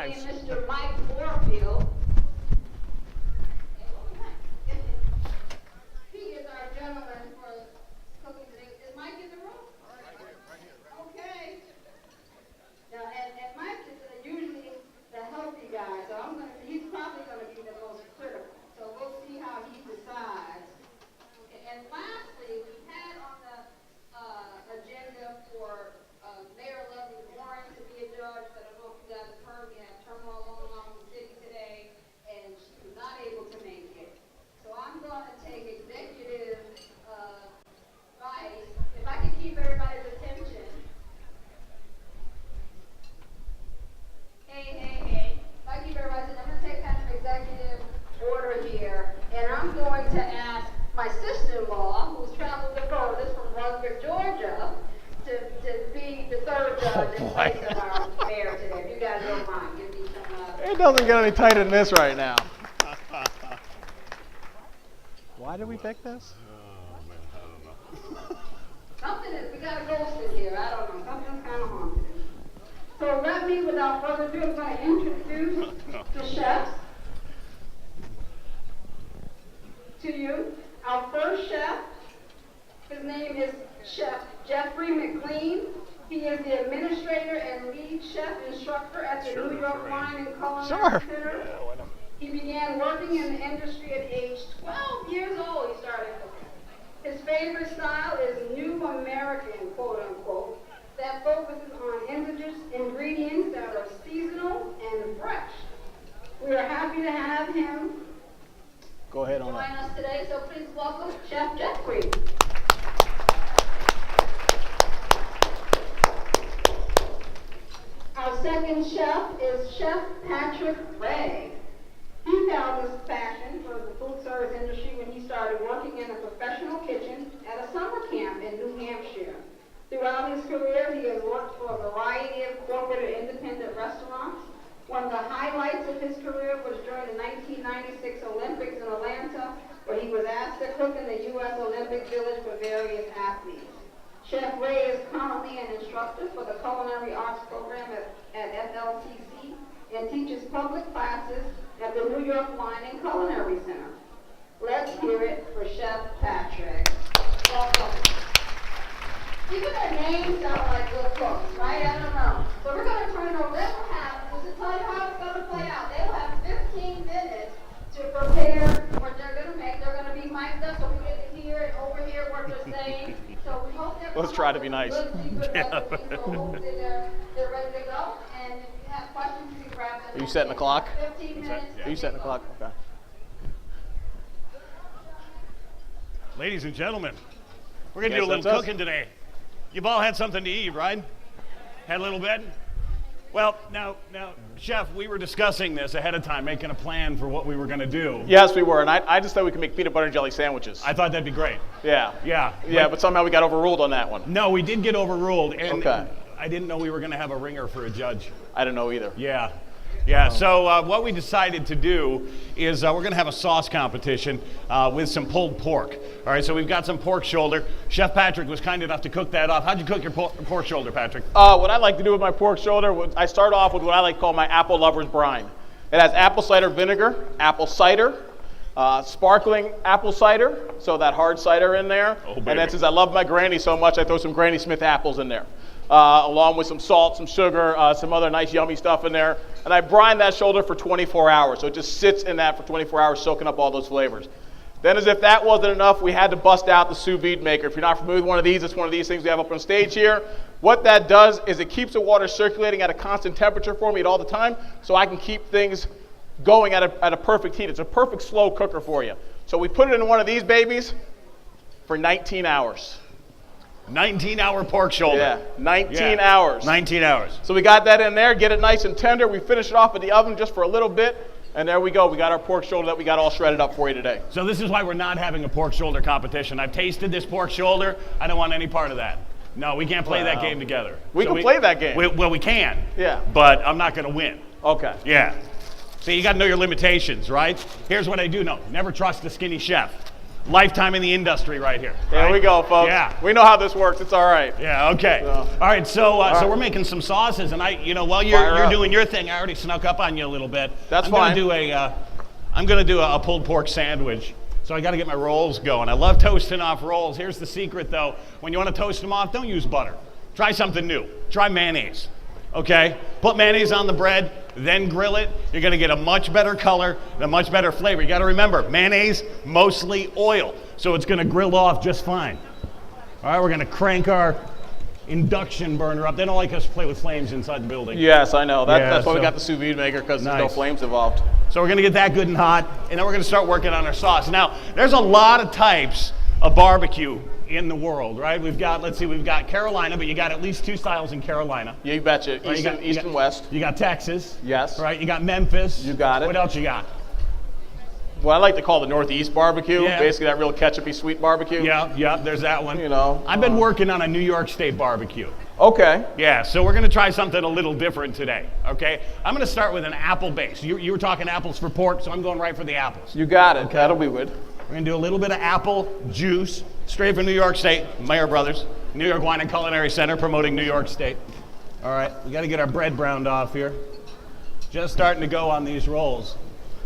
named Mr. Mike Warfield. He is our gentleman for cooking today. Is Mike in the room? Okay. Now, and Mike is usually the healthy guy, so he's probably going to be the most critical. So we'll see how he decides. Okay. And lastly, we had on the agenda for Mayor Lovely Warren to be a judge, but I don't know if you guys have heard, we had turmoil all along the city today, and she was not able to make it. So I'm going to take executive advice. If I can keep everybody's attention. Hey. If I keep everybody's attention, I'm going to take kind of executive order here, and I'm going to ask my sister-in-law, who's traveled the furthest from Brunswick, Georgia, to be the third judge in place of our mayor today. If you guys don't mind, give me some. It doesn't get any tighter than this right now. Why did we pick this? Oh, man, I don't know. Something is, we got a ghost in here. I don't know. Something's kind of haunted. So let me, without further ado, I'm going to introduce the chefs to you. Our first chef, his name is Chef Jeffrey Mclean. He is the administrator and lead chef instructor at the New York Wine and Culinary Center. He began working in the industry at age 12 years old. He started cooking. His favorite style is New American, quote unquote, that focuses on indigenous ingredients that are seasonal and fresh. We are happy to have him Go ahead on join that. us today, so please welcome Chef Jeffrey. Our second chef is Chef Patrick Ray. He found his passion for the food service industry when he started working in a professional kitchen at a summer camp in New Hampshire. Throughout his career, he has worked for a variety of corporate or independent restaurants. One of the highlights of his career was during the 1996 Olympics in Atlanta, where he was asked to cook in the U.S. Olympic Village for various athletes. Chef Ray is currently an instructor for the Culinary Arts Program at FLCC and teaches public classes at the New York Wine and Culinary Center. Let's hear it for Chef Patrick. Welcome. Even their names sound like good cooks, right? I don't know. So we're going to turn it over. They will have, just to tell you how it's going to play out, they will have 15 minutes to prepare what they're going to make. They're going to be mic'd up so we get to hear and overhear what they're saying. So we hope they're Let's try to be nice. good secret recipes, so hopefully they're ready to go. And if you have questions, you can grab them. Are you setting the clock? 15 minutes. Are you setting the clock? Okay. Ladies and gentlemen, we're going to Yes, do a little that's us. cooking today. You've all had something to eat, right? Had a little bit? Well, now, Chef, we were discussing this ahead of time, making a plan for what we were going to do. Yes, we were, and I just thought we could make peanut butter and jelly sandwiches. I thought that'd be great. Yeah. Yeah. But somehow we got overruled on that one. No, we did get overruled, and Okay. I didn't know we were going to have a ringer for a judge. I didn't know either. Yeah. So what we decided to do is we're going to have a sauce competition with some pulled pork. All right, so we've got some pork shoulder. Chef Patrick was kind enough to cook that off. How'd you cook your pork shoulder, Patrick? What I like to do with my pork shoulder, I start off with what I like to call my apple lover's brine. It has apple cider vinegar, apple cider, sparkling apple cider, so that hard cider in there. Oh, and baby. then since I love my Granny so much, I throw some Granny Smith apples in there, along with some salt, some sugar, some other nice yummy stuff in there. And I brine that shoulder for 24 hours, so it just sits in that for 24 hours, soaking up all those flavors. Then as if that wasn't enough, we had to bust out the sous vide maker. If you're not familiar with one of these, it's one of these things we have up on stage here. What that does is it keeps the water circulating at a constant temperature for me at all the time, so I can keep things going at a perfect heat. It's a perfect slow cooker for you. So we put it in one of these babies for 19 hours. 19-hour pork shoulder. Yeah, 19 hours. 19 hours. So we got that in there, get it nice and tender. We finish it off in the oven just for a little bit, and there we go. We got our pork shoulder that we got all shredded up for you today. So this is why we're not having a pork shoulder competition. I've tasted this pork shoulder. I don't want any part of that. No, we can't play that game together. We can play that game. We can. Yeah. But I'm not going to win. Okay. Yeah. See, you got to know your limitations, right? Here's what I do know. Never trust a skinny chef. Lifetime in the industry right here. There right? we go, folks. Yeah. We know how this works. It's all right. Yeah, okay. So- All right, so right. so we're making some sauces, and while Fire you're up. doing your thing, I already snuck up on you a little bit. That's I'm fine. I'm gonna do a pulled pork sandwich. So I got to get my rolls going. I love toasting off rolls. Here's the secret, though. When you want to toast them off, don't use butter. Try something new. Try mayonnaise. Okay? Put mayonnaise on the bread, then grill it. You're going to get a much better color and a much better flavor. You got to remember, mayonnaise, mostly oil. So it's going to grill off just fine. All right, we're going to crank our induction burner up. They don't like us to play with flames inside the building. Yes, I know. That's why we so- got the sous vide maker, because there's no Nice. flames involved. So we're gonna get that good and hot, and then we're gonna start working on our sauce. Now, there's a lot of types of barbecue in the world, right? We've got Carolina, but you got at least 2 styles in Carolina. Yeah, you betcha. Right, East and West. You got Texas. Yes. Right, you got Memphis. You got it. What else you got? What I like to call the Northeast barbecue, Yeah. basically that real ketchupy sweet barbecue. Yeah, there's that one. You know, I've been working on a New York State barbecue. Okay. Yeah, so we're gonna try something a little different today, okay? I'm gonna start with an apple base. You were talking apples for pork, so I'm going right for the apples. You got it. That'll be good. We're gonna do a little bit of apple juice, straight from New York State, Mayer Brothers, New York Wine and Culinary Center, promoting New York State. All right, we gotta get our bread browned off here. Just starting to go on these rolls.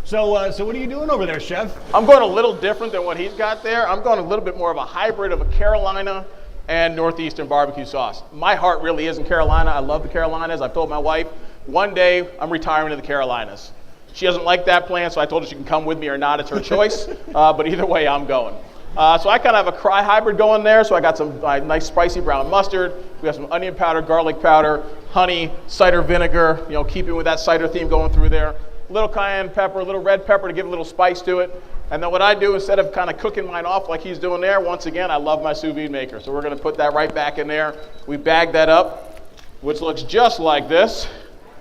So what are you doing over there, Chef? I'm going a little different than what he's got there. I'm going a little bit more of a hybrid of a Carolina and Northeastern barbecue sauce. My heart really is in Carolina. I love the Carolinas. I've told my wife, one day I'm retiring to the Carolinas. She doesn't like that plan, so I told her she can come with me or not. It's her choice. But either way, I'm going. So I kind of have a hybrid going there. So I got some nice spicy brown mustard. We have some onion powder, garlic powder, honey, cider vinegar, keeping with that cider theme going through there. A little cayenne pepper, a little red pepper to give a little spice to it. And then what I do, instead of kind of cooking mine off like he's doing there, once again, I love my sous vide maker. So we're going to put that right back in there. We bag that up, which looks just like this.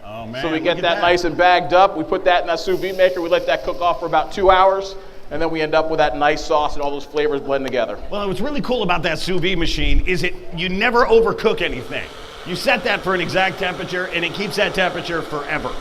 Oh, man. So we get that nice and bagged up. We put that in that sous vide maker. We let that cook off for about 2 hours. And then we end up with that nice sauce and all those flavors blend together. Well, what's really cool about that sous vide machine is you never overcook anything. You set that for an exact temperature, and it keeps that temperature forever.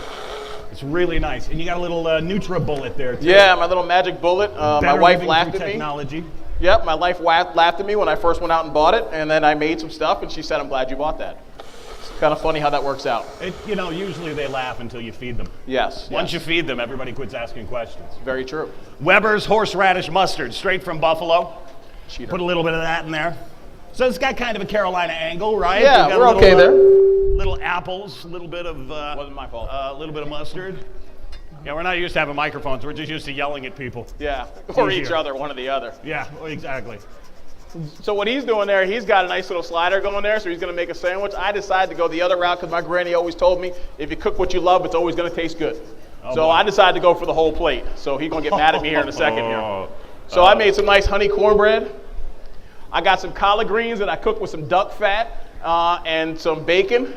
It's really nice. And you got a little NutriBullet there, too. Yeah, my little magic bullet. My wife laughed at me. Technology. Yep, my wife laughed at me when I first went out and bought it. And then I made some stuff, and she said, I'm glad you bought that. It's kind of funny how that works out. Usually they laugh until you feed them. Yes. Once you feed them, everybody quits asking questions. Very true. Weber's horseradish mustard, straight from Buffalo. Cheater. Put a little bit of that in there. So it's got kind of a Carolina angle, right? Yeah, We've got we're a little, okay there. Little apples, a little bit of Wasn't my fault. a little bit of mustard. Yeah, we're not used to having microphones. We're just used to yelling at people. Yeah, or easier. each other, one or the other. Yeah, exactly. So what he's doing there, he's got a nice little slider going there, so he's going to make a sandwich. I decided to go the other route because my granny always told me, if you cook what you love, it's always going to taste good. Oh, so boy. I decided to go for the whole plate. So he's going to get mad at me here in a second here. So I made some nice honey cornbread. I got some collard greens that I cooked with some duck fat and some bacon.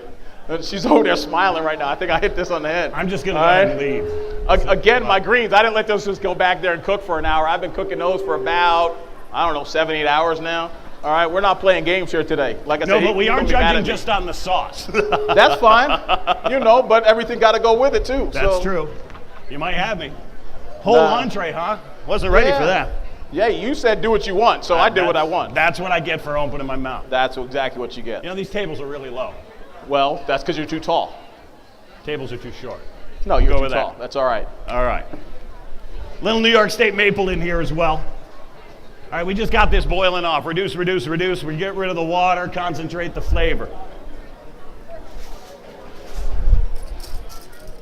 And she's over there smiling right now. I think I hit this on the head. I'm just going to go ahead and leave. Again, my greens, I didn't let those just go back there and cook for an hour. I've been cooking those for about, 7, 8 hours now. All right, we're not playing games here today. Like I said, No, but we aren't he's gonna be mad judging at me. just on the sauce. That's fine, but everything got to go with it too. That's so. true. You might have me. Whole Nah. entree, huh? Wasn't ready for that. Yeah, you said do what you want, so I did what I want. That's what I get for opening my mouth. That's exactly what you get. These tables are really low. Well, that's because you're too tall. Tables are too short. No, you're Go too with tall. that. That's all right. All right. Little New York State maple in here as well. All right, we just got this boiling off. Reduce, reduce, reduce. We get rid of the water, concentrate the flavor.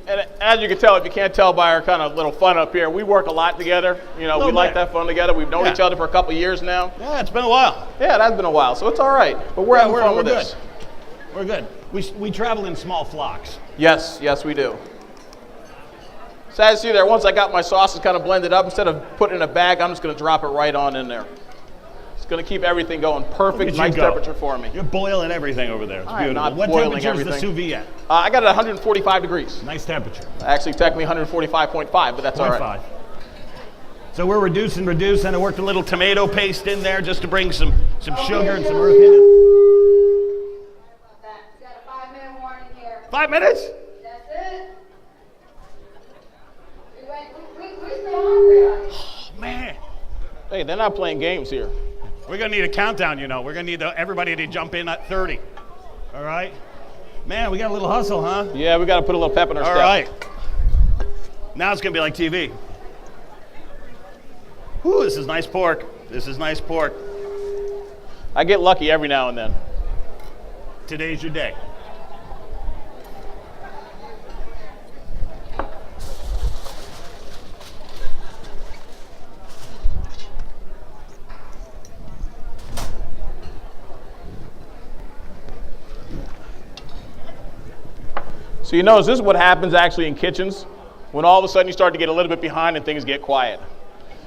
And as you can tell, if you can't tell by our kind of little fun up here, we work a lot together. We like bit. that fun together. We've known Yeah. each other for a couple of years now. Yeah, it's been a while. Yeah, it has been a while, so it's all right. But we're having fun with good. this. We're good. We travel in small flocks. Yes, we do. So as you see there, once I got my sauces kind of blended up, instead of putting it in a bag, I'm just going to drop it right on in there. It's going to keep everything going perfect, nice temperature for me. You're boiling everything over there. It's I am beautiful. not What boiling temperature is the everything. sous vide at? I got it at 145 degrees. Nice temperature. Actually, technically 145.5, but that's all right. 0.5. So we're reducing, and I worked a little tomato paste in there just to bring some sugar and some earth in it. You got a 5-minute warning here. 5 minutes? That's it. We still hungry on you. Man. Hey, they're not playing games here. We're going to need a countdown, you know. We're going to need everybody to jump in at 30. All right? Man, we got a little hustle, huh? Yeah, we got to put a little pep in our step. All right. Now it's going to be like TV. Whew, this is nice pork. This is nice pork. I get lucky every now and then. Today's your day. So you notice this is what happens actually in kitchens when all of a sudden you start to get a little bit behind and things get quiet.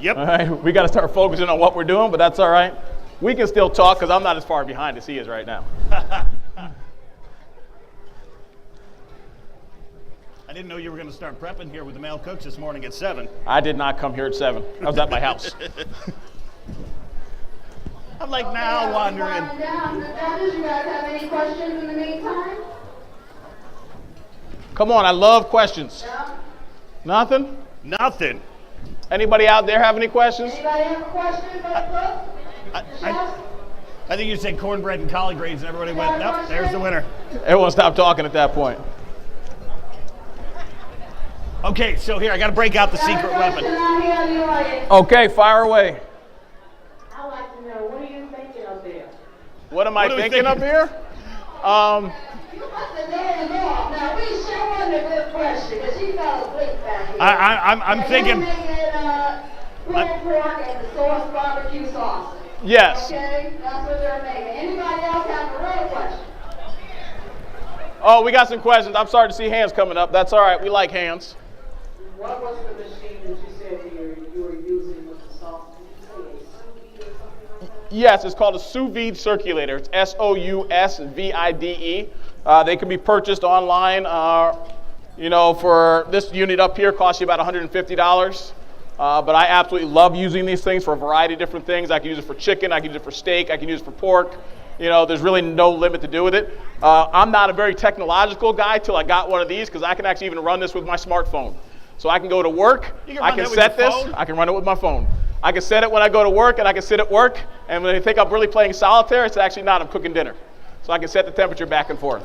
Yep. All right, we got to start focusing on what we're doing, but that's all right. We can still talk because I'm not as far behind as he is right now. I didn't know you were going to start prepping here with the male cooks this morning at 7. I did not come here at 7. I was at my house. I'm like now wandering. Down. The judges, you guys have any questions in the meantime? Come on, I love questions. No? Nothing? Nothing. Anybody out there have any questions? Anybody have a question for the cook? The chefs? I think you said cornbread and collard greens, and everybody went, nope, there's the winner. Everyone stopped talking at that point. Okay, so here, I got to break out the secret weapon. Okay, fire away. I'd like to know, what are you thinking up there? What am I thinking up here? You must have nailed it off. Now, we sure wasn't a good question, because she fell asleep back here. I'm thinking. They're making pulled pork and the sauce barbecue sauce. Yes. Okay, that's what they're making. Anybody else have a real question? Oh, we got some questions. I'm sorry to see hands coming up. That's all right. We like hands. What was the machine that you said you were using with the sauce? Did you say a sous vide or something like that? Yes, it's called a sous vide circulator. It's SOUSVIDE. They can be purchased online. For this unit up here costs you about $150. But I absolutely love using these things for a variety of different things. I can use it for chicken, I can use it for steak, I can use it for pork. There's really no limit to do with it. I'm not a very technological guy till I got one of these because I can actually even run this with my smartphone. So I can go to work, I can set this, I can run it with my phone. I can set it when I go to work and I can sit at work, and when they think I'm really playing solitaire, it's actually not, I'm cooking dinner. So I can set the temperature back and forth.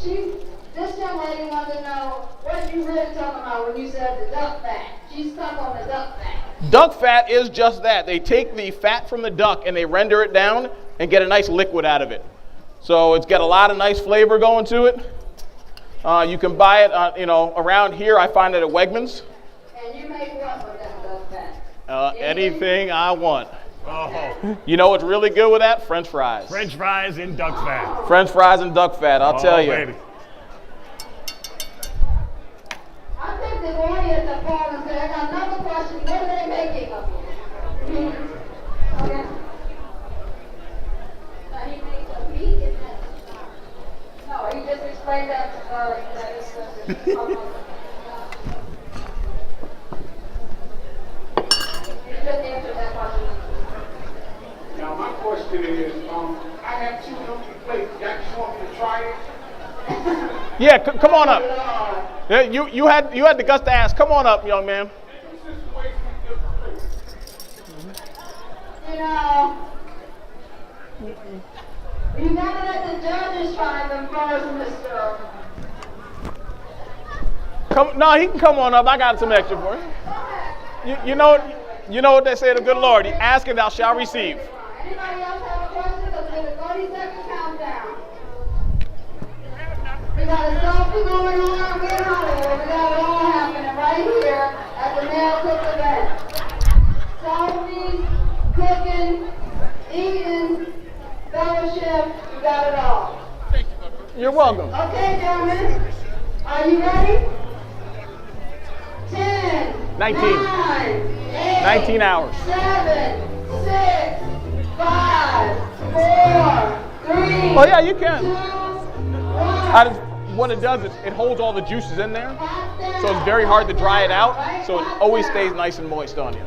This young lady wanted to know what you really talking about when you said the duck fat. She's stuck on the duck fat. Duck fat is just that. They take the fat from the duck and they render it down and get a nice liquid out of it. So it's got a lot of nice flavor going to it. You can buy it, around here. I find it at Wegmans. And you make what with that duck fat? Anything I want. Oh. You know what's really good with that? French fries. French fries in duck fat. French fries and duck fat, I'll tell you. Baby. I think the audience have called and said, I got another question. What are they making of it? Okay. So he makes a meat in that. No, he just explained that is You just answered that question. Now my question is, I have 2 empty plates. Y'all just want me to try it? Yeah, come on up. Yeah, you had the guts to ask. Come on up, young man. You gotta let the judges try them first, Mr. No, he can come on up. I got some extra for him. You know what they say to the good Lord. Ask and thou shalt receive. Anybody else have a question? Let's do the 30-second countdown. We got a selfie going on. We're in Hollywood. We got it all happening right here at the Male Cook event. Selfies, cooking, eating, fellowship. We got it all. You're welcome. Okay, gentlemen. Are you ready? 10, 19. 9, 8, 19 hours. 7, 6, 5, 4, 3. Oh yeah, you can. 2, 1. What it does is it holds all the juices in there, so it's very hard to dry it out, so it always stays nice and moist on you.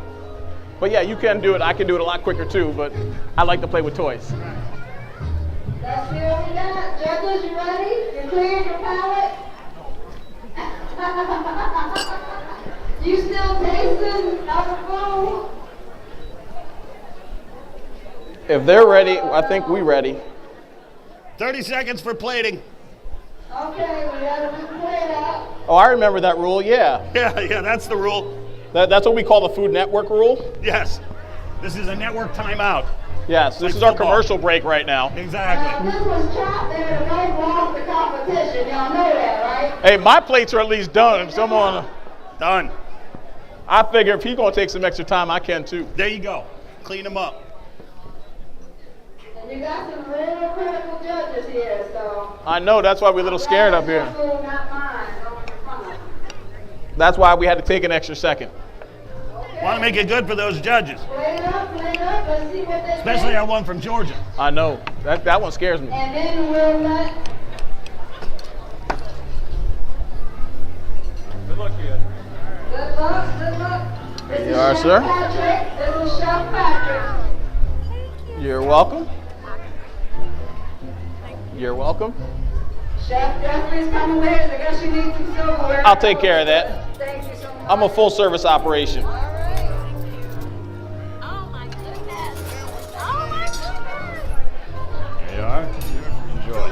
But yeah, you can do it. I can do it a lot quicker too, but I like to play with toys. Let's see what we got. Judges, you ready? You cleared your palate? You still tasting our food? If they're ready, I think we ready. 30 seconds for plating. Okay, we gotta just play it out. Oh, I remember that rule, yeah. Yeah, that's the rule. That's what we call the Food Network rule. Yes. This is a network timeout. Yes, this Like is our football. commercial break right now. Exactly. This was chopped there to make off the competition. Y'all know that, right? Hey, my plates are at least done. Someone, Done. I figure if he's gonna take some extra time, I can too. There you go. Clean them up. And you got some real critical judges here, so. I know, that's why we're a little scared up here. Food, not mine. Going in front of them. That's why we had to take an extra second. Want to make it good for those judges, Play it up, let's see what they especially say. our one from Georgia. I know, that one scares me. And then we'll let. Good luck, kid. Good luck, good luck. This you is are, Chef sir. Patrick. This is Chef Patrick. You're welcome. You're welcome. Chef Jeffrey's coming with us. I guess you need some silverware. I'll take care of that. Thank you so much. I'm a full service operation. All right. Oh my goodness. Oh my goodness. There you are. Enjoy.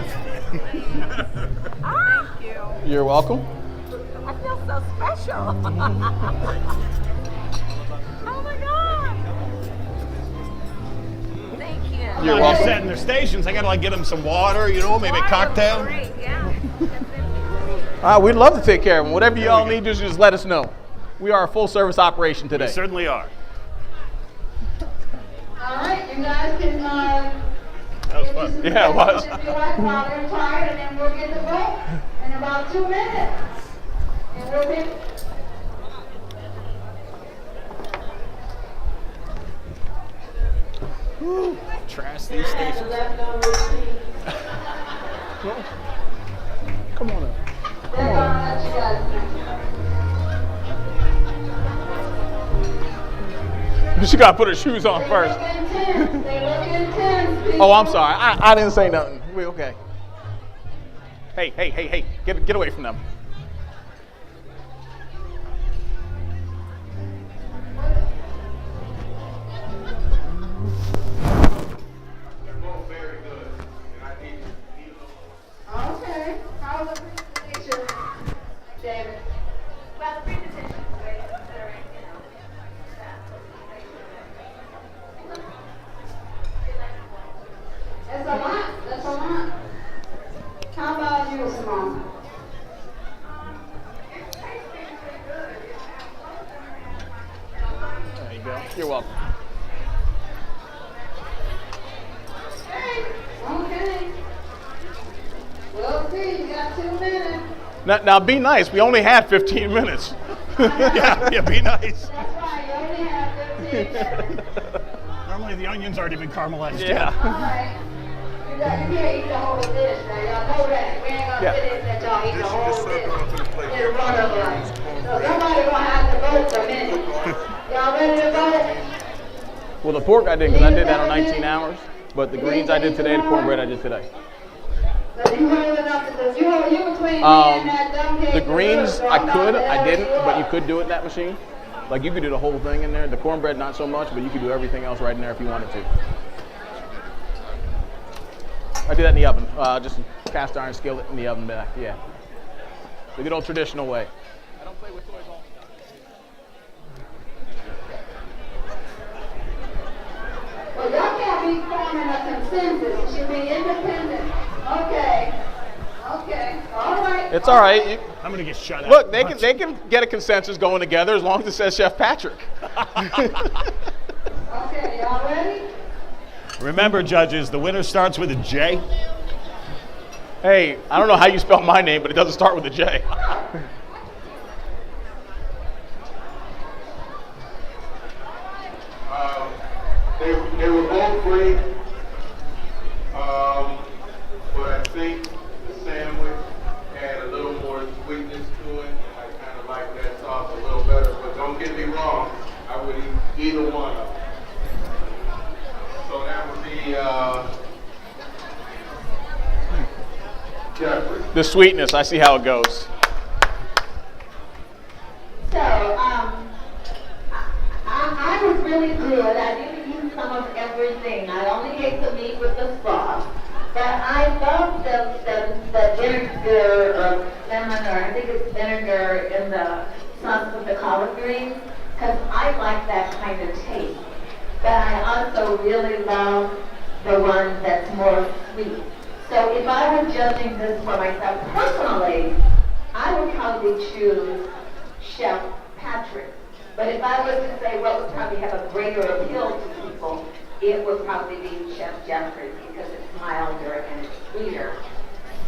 Thank you. You're welcome. I feel so special. Oh my God. Thank you. You're They're welcome. setting their stations. I got to like get them some water, you know, maybe a cocktail. Great, yeah. We'd love to take care of them. Whatever y'all need, just let us know. We are a full service operation They today. certainly are. All right, you guys can That was fun. Yeah, it was. If you like, while they're tired, and then we'll get the vote in about 2 minutes. And we'll be. Trash these stations. Come on up. They're gonna let you guys know. She got to put her shoes on They first. look intense. They look intense. people. Oh, I'm sorry. I didn't say nothing. We okay. Hey. Get away from them. They're both very good, and I need Okay. How's the presentation, David? Well, the presentation is great, considering, That's a lot. That's a lot. How about you, Simone? There you go. You're welcome. Okay. We'll see. You got 2 minutes. Now be nice. We only had 15 minutes. Yeah, be nice. That's right. You only have 15 minutes. Normally the onions aren't even caramelized yet. Yeah. All right. You can't eat the whole dish now. Y'all know that. We ain't gonna Yeah. sit in that y'all eat the whole dish in front of us. So somebody gonna have to vote for a minute. Y'all ready to vote? Well, the pork I did because I did that on 19 hours. But the greens I did today, the cornbread I did today. So you hold it up to you between me and that dumb cake. The greens I could, I didn't, but you could do it in that machine. Like you could do the whole thing in there. The cornbread not so much, but you could do everything else right in there if you wanted to. I did that in the oven, just a cast iron skillet in the oven back, yeah. The good old traditional way. I don't play with toys all the time. Well, y'all can't be forming a consensus. It should be independent. Okay. Okay. All right. It's all right. I'm going to get shut out. Look, they can get a consensus going together as long as it says Chef Patrick. Okay, y'all ready? Remember, judges, the winner starts with a J. Hey, I don't know how you spell my name, but it doesn't start with a J. They were both great, but I think the sandwich had a little more sweetness to it. I kind of like that sauce a little better, but don't get me wrong, I would eat either one of them. So that would be Jeffrey. The sweetness, I see how it goes. So, really good. I didn't eat some of everything. I only ate the meat with the sauce. But I love the vinegar or lemon, or I think it's vinegar in the sauce with the collard greens, because I like that kind of taste. But I also really love the one that's more sweet. So if I were judging this for myself personally, I would probably choose Chef Patrick. But if I was to say what would probably have a greater appeal to people, it would probably be Chef Jeffrey's, because it's milder and it's sweeter.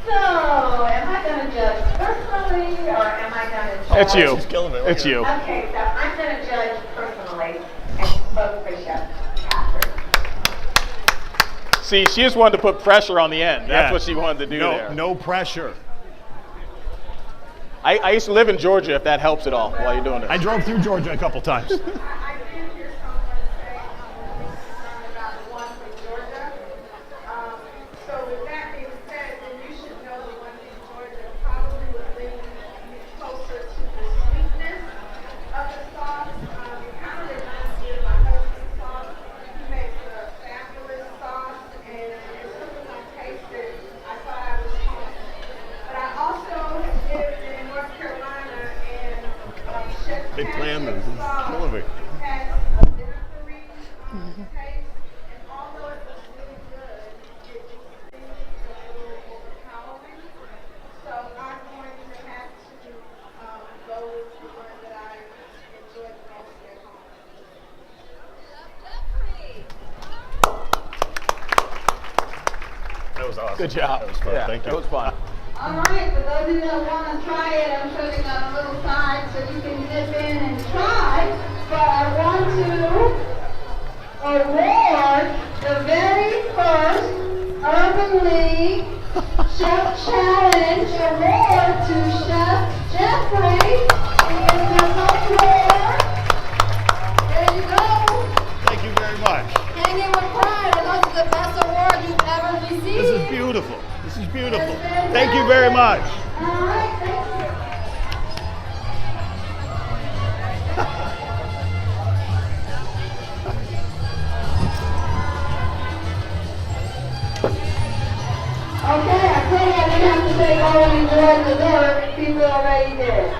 So, am I going to judge personally, or am I going to judge? It's you. She's killing it. It's you. Okay, so I'm going to judge personally and vote for Chef Patrick. See, she just wanted to put pressure on the end. That's Yeah. what she wanted to do No, there. no pressure. I used to live in Georgia, if that helps at all while you're doing it. I drove through Georgia a couple times. I did hear someone say, concerned about the one from Georgia. So with that being said, then you should know the one from Georgia probably would lean closer to the sweetness of the sauce. It kind of reminds me of my husband's sauce. He makes a fabulous sauce, and as soon as I tasted it, I thought I was home. But I also lived in North Carolina, and Chef Big plan, Patrick's this is sauce killing me. has a vinegary taste, and although it was really good, it just seemed a little overpowering. So I'm going to have to go with the one that I enjoyed the most at home. That was awesome. Good job. That was fun. Yeah, Thank you. that was fun. All right, for those of you that want to try it, I'm sure they got a little side so you can dip in and try. But I want to award the very first Urban League Chef Challenge award to Chef Jeffrey. And there's no award. There you go. Thank you very much. Hang in with pride. I know it's the best award you've ever received. This is beautiful. This is beautiful. Thank you very much. All right, thank you. Okay, I told you I didn't have to say go and enjoy dessert. People already did.